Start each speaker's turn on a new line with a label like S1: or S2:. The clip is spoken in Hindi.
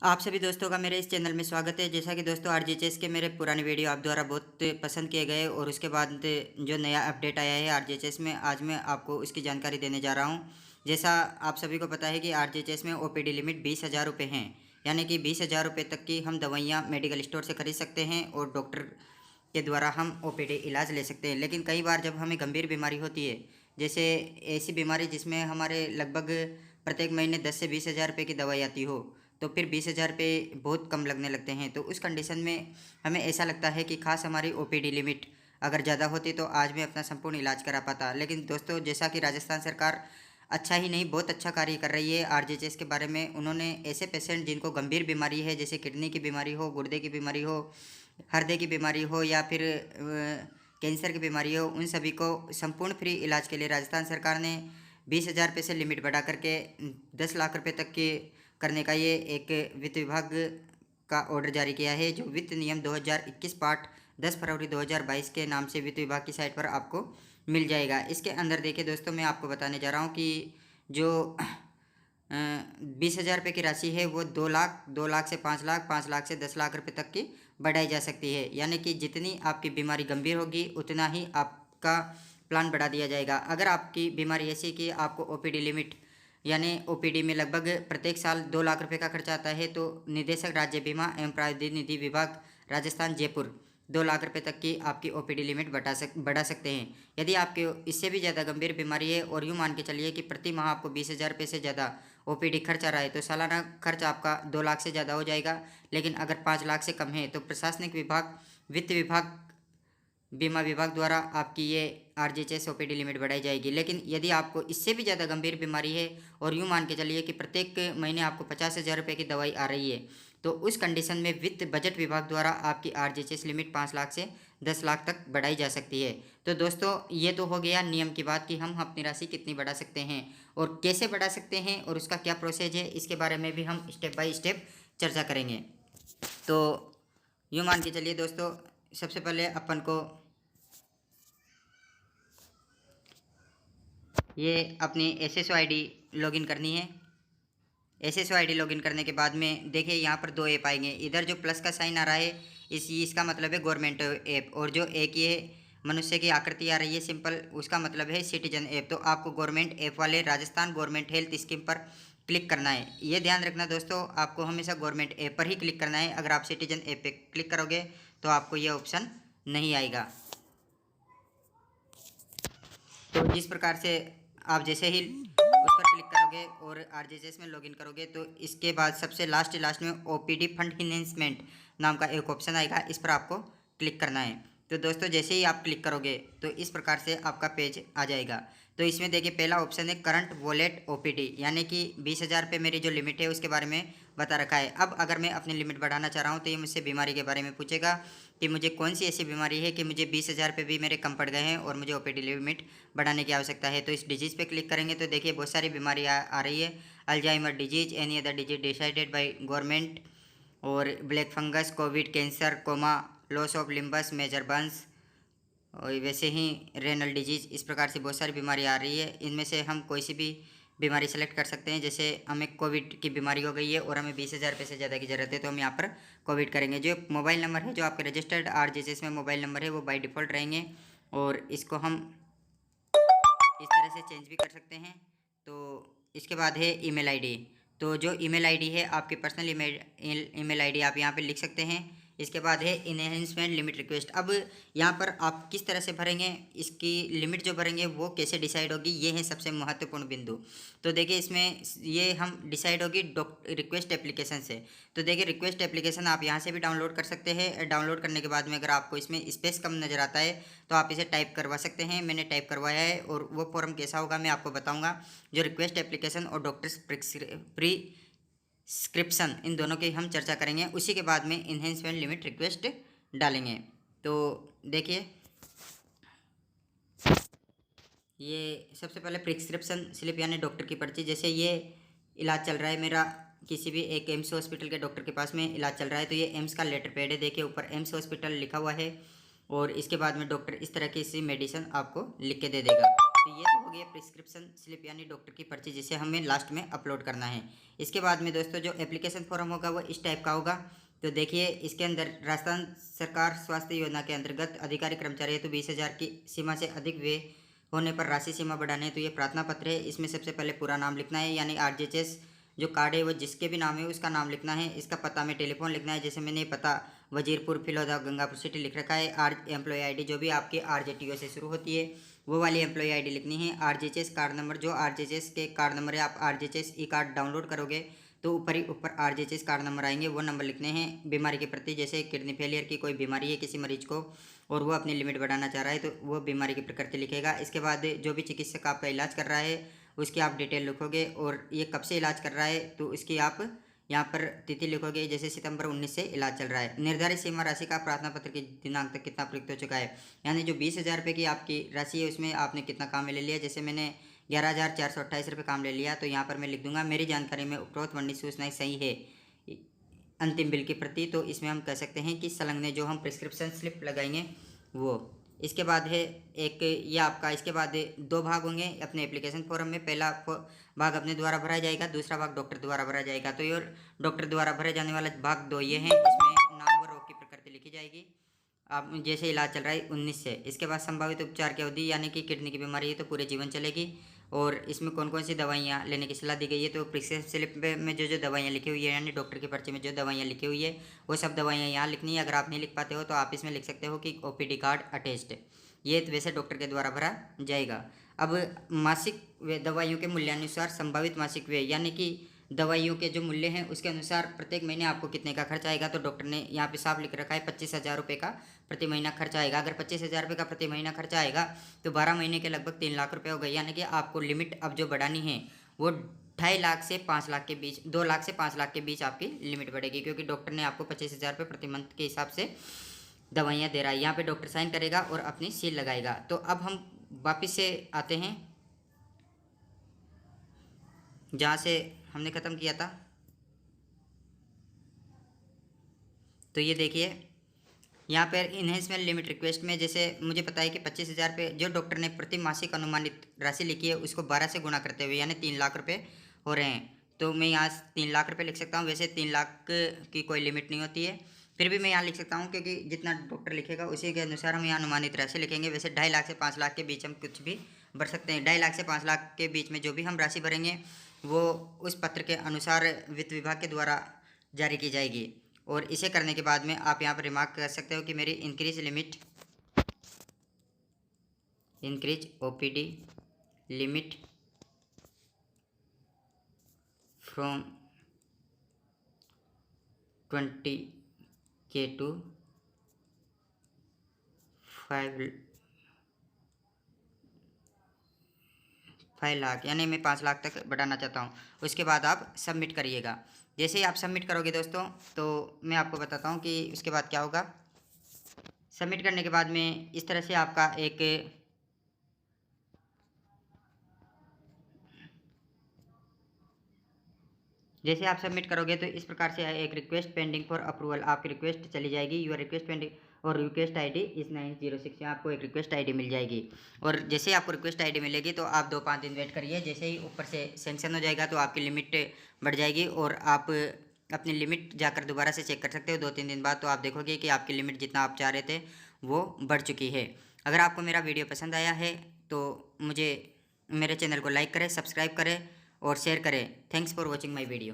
S1: आप सभी दोस्तों का मेरे इस चैनल में स्वागत है। जैसा कि दोस्तों आरजीएचएस के मेरे पुराने वीडियो आप द्वारा बहुत पसंद किए गए और उसके बाद जो नया अपडेट आया है आरजीएचएस में, आज मैं आपको उसकी जानकारी देने जा रहा हूं। जैसा आप सभी को पता है कि आरजीएचएस में ओपीडी लिमिट 20,000 रुपये हैं, यानी कि 20,000 रुपये तक की हम दवाइयाँ मेडिकल स्टोर से खरीद सकते हैं और डॉक्टर के द्वारा हम ओपीडी इलाज ले सकते हैं। लेकिन कई बार जब हमें गंभीर बीमारी होती है, जैसे ऐसी बीमारी जिसमें हमारे लगभग प्रत्येक महीने 10 से 20,000 रुपये की दवाई आती हो, तो फिर 20,000 रुपये बहुत कम लगने लगते हैं। तो उस कंडीशन में हमें ऐसा लगता है कि खास हमारी ओपीडी लिमिट अगर ज़्यादा होती तो आज मैं अपना संपूर्ण इलाज करा पाता। लेकिन दोस्तों, जैसा कि राजस्थान सरकार अच्छा ही नहीं बहुत अच्छा कार्य कर रही है आरजीएचएस के बारे में। उन्होंने ऐसे पेशेंट जिनको गंभीर बीमारी है, जैसे किडनी की बीमारी हो, गुर्दे की बीमारी हो, हृदय की बीमारी हो या फिर कैंसर की बीमारी हो, उन सभी को संपूर्ण फ्री इलाज के लिए राजस्थान सरकार ने 20,000 रुपये से लिमिट बढ़ा करके 10 लाख रुपये तक की करने का ये एक वित्त विभाग का ऑर्डर जारी किया है, जो वित्त नियम 2021 पार्ट 10 फरवरी 2022 के नाम से वित्त विभाग की साइट पर आपको मिल जाएगा। इसके अंदर देखिए दोस्तों, मैं आपको बताने जा रहा हूँ कि जो 20,000 रुपये की राशि है वो 2 लाख से 5 लाख, 5 लाख से 10 लाख रुपये तक की बढ़ाई जा सकती है। यानी कि जितनी आपकी बीमारी गंभीर होगी उतना ही आपका प्लान बढ़ा दिया जाएगा। अगर आपकी बीमारी ऐसी कि आपको ओपीडी लिमिट यानी ओपीडी में लगभग प्रत्येक साल 2 लाख रुपए का खर्चा आता है, तो निदेशक राज्य बीमा एवं प्राधिनिधि विभाग राजस्थान जयपुर 2 लाख रुपए तक की आपकी ओपीडी लिमिट बढ़ा सकते हैं। यदि आपके इससे भी ज़्यादा गंभीर बीमारी है और यूँ मान के चलिए कि प्रति माह आपको 20,000 रुपये से ज़्यादा ओपीडी खर्च आ रहा है, तो सालाना खर्च आपका 2 लाख से ज़्यादा हो जाएगा। लेकिन अगर 5 लाख से कम है तो प्रशासनिक विभाग, वित्त विभाग, बीमा विभाग द्वारा आपकी ये आरजीएचएस ओपीडी लिमिट बढ़ाई जाएगी। लेकिन यदि आपको इससे भी ज़्यादा गंभीर बीमारी है और यूँ मान के चलिए कि प्रत्येक महीने आपको 50,000 रुपये की दवाई आ रही है, तो उस कंडीशन में वित्त बजट विभाग द्वारा आपकी आरजीएचएस लिमिट 5 लाख से 10 लाख तक बढ़ाई जा सकती है। तो दोस्तों, ये तो हो गया नियम की बात कि हम अपनी राशि कितनी बढ़ा सकते हैं और कैसे बढ़ा सकते हैं और उसका क्या प्रोसेस है, इसके बारे में भी हम स्टेप बाय स्टेप चर्चा करेंगे। तो यूँ मान के चलिए दोस्तों, सबसे पहले अपन को ये अपनी एसएसओ आईडी लॉगिन करनी है। एसएसओ आईडी लॉगिन करने के बाद में देखिए यहाँ पर 2 ऐप आएंगे। इधर जो प्लस का साइन आ रहा है इसका मतलब है गवर्नमेंट ऐप, और जो एक ये मनुष्य की आकृति आ रही है सिंपल, उसका मतलब है सिटीजन ऐप। तो आपको गवर्नमेंट ऐप वाले राजस्थान गवर्नमेंट हेल्थ स्कीम पर क्लिक करना है। ये ध्यान रखना दोस्तों, आपको हमेशा गवर्नमेंट ऐप पर ही क्लिक करना है। अगर आप सिटीजन ऐप पे क्लिक करोगे तो आपको ये ऑप्शन नहीं आएगा। तो जिस प्रकार से आप जैसे ही उस पर क्लिक करोगे और आरजीएचएस में लॉगिन करोगे, तो इसके बाद सबसे लास्ट में ओपीडी फंड इन्हेंसमेंट नाम का एक ऑप्शन आएगा, इस पर आपको क्लिक करना है। तो दोस्तों, जैसे ही आप क्लिक करोगे तो इस प्रकार से आपका पेज आ जाएगा। तो इसमें देखिए पहला ऑप्शन है करंट वॉलेट ओपीडी, यानी कि 20,000 रुपये मेरी जो लिमिट है उसके बारे में बता रखा है। अब अगर मैं अपनी लिमिट बढ़ाना चाह रहा हूँ तो ये मुझसे बीमारी के बारे में पूछेगा कि मुझे कौन सी ऐसी बीमारी है कि मुझे 20,000 रुपये भी मेरे कम पड़ गए हैं और मुझे ओपीडी लिमिट बढ़ाने की आवश्यकता है। तो इस डिजीज़ पे क्लिक करेंगे तो देखिए बहुत सारी बीमारी आ रही है। Alzheimer disease, any other disease decided by government, और black fungus, covid, cancer, coma, loss of limbs, major burns, और वैसे ही रेनल डिजीज, इस प्रकार से बहुत सारी बीमारी आ रही है। इनमें से हम कोई सी भी बीमारी सेलेक्ट कर सकते हैं। जैसे हमें कोविड की बीमारी हो गई है और हमें 20,000 रुपये से ज़्यादा की ज़रूरत है, तो हम यहाँ पर कोविड करेंगे। जो मोबाइल नंबर है, जो आपके रजिस्टर्ड आरजीएचएस में मोबाइल नंबर है, वो बाय डिफ़ॉल्ट रहेंगे और इसको हम इस तरह से चेंज भी कर सकते हैं। तो इसके बाद है ईमेल आईडी। तो जो ईमेल आईडी है आपकी पर्सनल ईमेल आईडी आप यहाँ पे लिख सकते हैं। इसके बाद है इनहेंसमेंट लिमिट रिक्वेस्ट। अब यहाँ पर आप किस तरह से भरेंगे, इसकी लिमिट जो भरेंगे वो कैसे डिसाइड होगी, ये है सबसे महत्वपूर्ण बिंदु। तो देखिए इसमें ये हम डिसाइड होगी रिक्वेस्ट एप्लीकेशन से। तो देखिए रिक्वेस्ट एप्लीकेशन आप यहाँ से भी डाउनलोड कर सकते हैं। डाउनलोड करने के बाद में अगर आपको इसमें स्पेस कम नज़र आता है तो आप इसे टाइप करवा सकते हैं। मैंने टाइप करवाया है और वो फॉर्म कैसा होगा मैं आपको बताऊँगा। जो रिक्वेस्ट एप्लीकेशन और डॉक्टर्स प्रिस्क्रिप्शन, इन दोनों की हम चर्चा करेंगे। उसी के बाद में इन्हेंसमेंट लिमिट रिक्वेस्ट डालेंगे। तो देखिए ये सबसे पहले प्रिस्क्रिप्शन स्लिप यानी डॉक्टर की पर्ची। जैसे ये इलाज चल रहा है मेरा किसी भी एक एम्स हॉस्पिटल के डॉक्टर के पास में इलाज चल रहा है, तो ये एम्स का लेटर पैड है। देखिए ऊपर एम्स हॉस्पिटल लिखा हुआ है और इसके बाद में डॉक्टर इस तरह की सी मेडिसिन आपको लिख के दे देगा। तो ये तो हो गया प्रिस्क्रिप्शन स्लिप यानी डॉक्टर की पर्ची, जिसे हमें लास्ट में अपलोड करना है। इसके बाद में दोस्तों जो एप्लीकेशन फॉर्म होगा वो इस टाइप का होगा। तो देखिए इसके अंदर राजस्थान सरकार स्वास्थ्य योजना के अंतर्गत अधिकारी कर्मचारी हेतु 20,000 की सीमा से अधिक व्यय होने पर राशि सीमा बढ़ाने तो ये प्रार्थना पत्र है। इसमें सबसे पहले पूरा नाम लिखना है, यानी आरजीएचएस जो कार्ड है वो जिसके भी नाम है उसका नाम लिखना है। इसका पता में टेलीफोन लिखना है, जैसे मैंने पता वजीरपुर फिलौदा गंगापुर सिटी लिख रखा है। एम्प्लॉय आईडी जो भी आपके आरजेटीओ से शुरू होती है वो वाली एम्प्लॉय आईडी लिखनी है। आरजीएचएस कार्ड नंबर, जो आरजीएचएस के कार्ड नंबर है, आप आरजीएचएस ई कार्ड डाउनलोड करोगे तो ऊपर आरजीएचएस कार्ड नंबर आएंगे, वो नंबर लिखने हैं। बीमारी के प्रति, जैसे किडनी फेलियर की कोई बीमारी है किसी मरीज को और वो अपनी लिमिट बढ़ाना चाह रहा है तो वो बीमारी की प्रकृति लिखेगा। इसके बाद जो भी चिकित्सक आपका इलाज कर रहा है उसकी आप डिटेल लिखोगे और ये कब से इलाज कर रहा है तो उसकी आप यहाँ पर तिथि लिखोगे, जैसे सितंबर 19 से इलाज चल रहा है। निर्धारित सीमा राशि का प्रार्थना पत्र के दिनांक तक कितना प्रयुक्त हो चुका है, यानी जो 20,000 रुपये की आपकी राशि है उसमें आपने कितना काम में ले लिया। जैसे मैंने 11,428 रुपये काम ले लिया तो यहाँ पर मैं लिख दूंगा मेरी जानकारी में उपरोक्त वर्णित सूचनाएं सही है अंतिम बिल की प्रति। तो इसमें हम कह सकते हैं कि संलग्न जो हम प्रिस्क्रिप्शन स्लिप लगाएंगे वो। इसके बाद है एक ये आपका, इसके बाद 2 भाग होंगे अपने एप्लीकेशन फॉर्म में। पहला भाग अपने द्वारा भरा जाएगा, दूसरा भाग डॉक्टर द्वारा भरा जाएगा। तो ये डॉक्टर द्वारा भरे जाने वाला भाग 2 ये हैं, इसमें नाम व रोग की प्रकृति लिखी जाएगी। आप जैसे इलाज चल रहा है 19 से। इसके बाद संभावित उपचार की अवधि, यानी कि किडनी की बीमारी है तो पूरे जीवन चलेगी। और इसमें कौन कौन सी दवाइयाँ लेने की सलाह दी गई है, तो प्रिस्क्रिप्शन स्लिप में जो दवाइयाँ लिखी हुई है यानी डॉक्टर की पर्ची में जो दवाइयाँ लिखी हुई है वो सब दवाइयाँ यहाँ लिखनी है। अगर आप नहीं लिख पाते हो तो आप इसमें लिख सकते हो कि ओपीडी कार्ड अटैच्ड, ये तो वैसे डॉक्टर के द्वारा भरा जाएगा। अब मासिक दवाइयों के मूल्यानुसार संभावित मासिक व्यय, यानी कि दवाइयों के जो मूल्य हैं उसके अनुसार प्रत्येक महीने आपको कितने का खर्च आएगा। तो डॉक्टर ने यहाँ पे साफ लिख रखा है 25,000 रुपये का प्रति महीना खर्च आएगा। अगर 25,000 रुपये का प्रति महीना खर्च आएगा तो 12 महीने के लगभग 3 लाख रुपये हो गए, यानी कि आपको लिमिट अब जो बढ़ानी है वो 2.5 लाख से 5 लाख के बीच, 2 लाख से 5 लाख के बीच आपकी लिमिट बढ़ेगी, क्योंकि डॉक्टर ने आपको 25,000 रुपये प्रति मंथ के हिसाब से दवाइयाँ दे रहा है। यहाँ पे डॉक्टर साइन करेगा और अपनी सील लगाएगा। तो अब हम वापस से आते हैं जहाँ से हमने ख़त्म किया था। तो ये देखिए यहाँ पर इन्हेंसमेंट लिमिट रिक्वेस्ट में, जैसे मुझे पता है कि 25,000 रुपये जो डॉक्टर ने प्रति मासिक अनुमानित राशि लिखी है उसको 12 से गुणा करते हुए यानी 3 लाख रुपये हो रहे हैं। तो मैं यहाँ 3 लाख रुपये लिख सकता हूँ। वैसे 3 लाख की कोई लिमिट नहीं होती है, फिर भी मैं यहाँ लिख सकता हूँ क्योंकि जितना डॉक्टर लिखेगा उसी के अनुसार हम यहाँ अनुमानित राशि लिखेंगे। वैसे 2.5 लाख से 5 लाख के बीच हम कुछ भी भर सकते हैं। 2.5 लाख से 5 लाख के बीच में जो भी हम राशि भरेंगे वो उस पत्र के अनुसार वित्त विभाग के द्वारा जारी की जाएगी। और इसे करने के बाद में आप यहाँ पर रिमार्क कर सकते हो कि मेरी increase OPD limit from 20K to 5 lakh, यानी मैं 5 लाख तक बढ़ाना चाहता हूँ। उसके बाद आप सबमिट करिएगा। जैसे ही आप सबमिट करोगे दोस्तों तो मैं आपको बताता हूँ कि उसके बाद क्या होगा। सबमिट करने के बाद में इस तरह से आपका एक जैसे आप सबमिट करोगे तो इस प्रकार से एक रिक्वेस्ट पेंडिंग फॉर अप्रूवल, आपकी रिक्वेस्ट चली जाएगी। यूर रिक्वेस्ट पेंडिंग और रिक्वेस्ट आईडी इस 906 में आपको एक रिक्वेस्ट आईडी मिल जाएगी। और जैसे ही आपको रिक्वेस्ट आईडी मिलेगी तो आप 2-5 दिन वेट करिए। जैसे ही ऊपर से सेंक्शन हो जाएगा तो आपकी लिमिट बढ़ जाएगी और आप अपनी लिमिट जाकर दोबारा से चेक कर सकते हो 2-3 दिन बाद। तो आप देखोगे कि आपकी लिमिट जितना आप चाह रहे थे वो बढ़ चुकी है। अगर आपको मेरा वीडियो पसंद आया है तो मेरे चैनल को लाइक करें, सब्सक्राइब करें और शेयर करें। Thanks for watching my video.